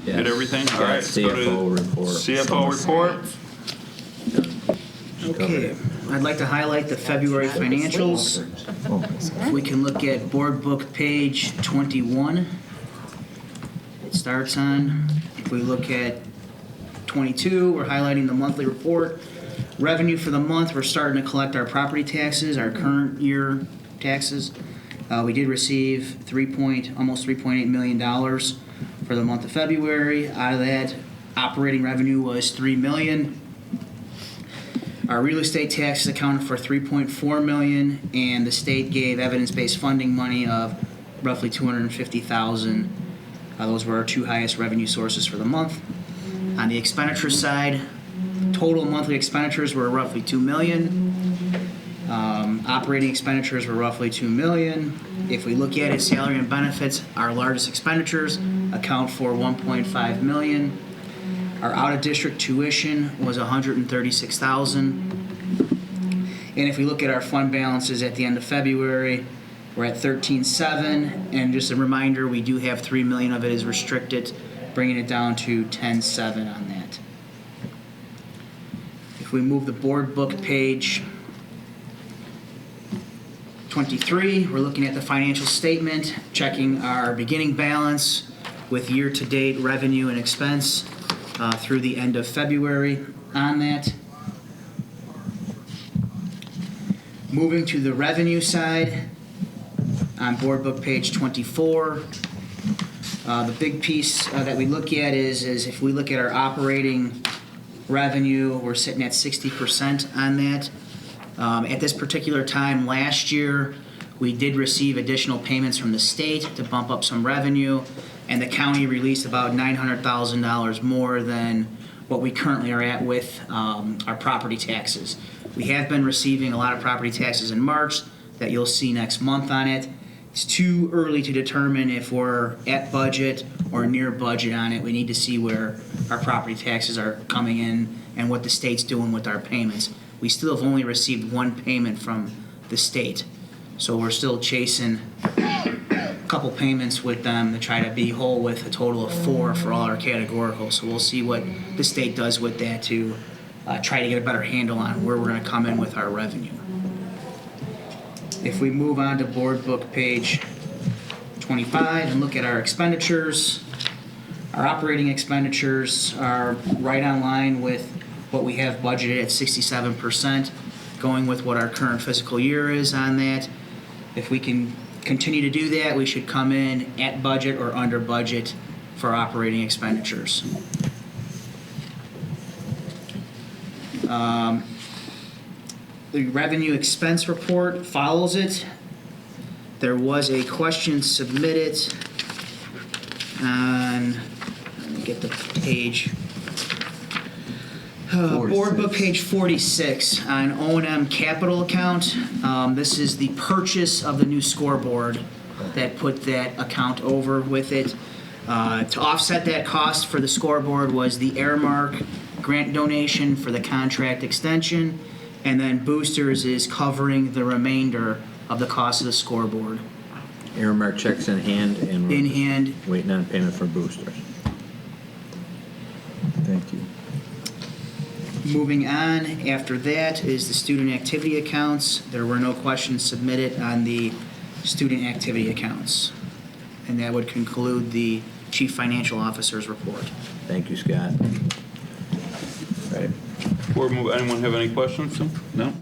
Yes. Get everything? All right. let's go to CFO report. CFO report. Okay, I'd like to highlight the February financials. If we can look at board book page 21. It starts on, if we look at 22, we're highlighting the monthly report. Revenue for the month, we're starting to collect our property taxes, our current year taxes. We did receive almost $3.8 million for the month of February. Out of that, operating revenue was $3 million. Our real estate taxes accounted for $3.4 million, and the state gave evidence-based funding money of roughly $250,000. Those were our two highest revenue sources for the month. On the expenditure side, total monthly expenditures were roughly $2 million. Operating expenditures were roughly $2 million. If we look at it, salary and benefits, our largest expenditures account for $1.5 million. Our out-of-district tuition was $136,000. And if we look at our fund balances at the end of February, we're at $13.7. And just a reminder, we do have $3 million of it is restricted, bringing it down to $10.7 on that. If we move the board book page 23, we're looking at the financial statement, checking our beginning balance with year-to-date revenue and expense through the end of February on that. Moving to the revenue side, on board book page 24, the big piece that we look at is if we look at our operating revenue, we're sitting at 60% on that. At this particular time last year, we did receive additional payments from the state to bump up some revenue, and the county released about $900,000 more than what we currently are at with our property taxes. We have been receiving a lot of property taxes in March that you'll see next month on it. It's too early to determine if we're at budget or near budget on it. We need to see where our property taxes are coming in and what the state's doing with our payments. We still have only received one payment from the state, so we're still chasing a couple payments with them to try to be whole with a total of 4 for all our categoricals. So we'll see what the state does with that to try to get a better handle on where we're going to come in with our revenue. If we move on to board book page 25 and look at our expenditures, our operating expenditures are right on line with what we have budgeted at 67%, going with what our current fiscal year is on that. If we can continue to do that, we should come in at budget or under budget for operating expenditures. The revenue expense report follows it. There was a question submitted on, let me get the page. Board book page 46 on O&M capital account. This is the purchase of the new scoreboard that put that account over with it. To offset that cost for the scoreboard was the Airmark grant donation for the contract extension, and then Boosters is covering the remainder of the cost of the scoreboard. Airmark checks in hand and In hand. waiting on payment for boosters. Thank you. Moving on, after that is the student activity accounts. There were no questions submitted on the student activity accounts. And that would conclude the Chief Financial Officer's report. Thank you, Scott. Right. Before we move, anyone have any questions? No?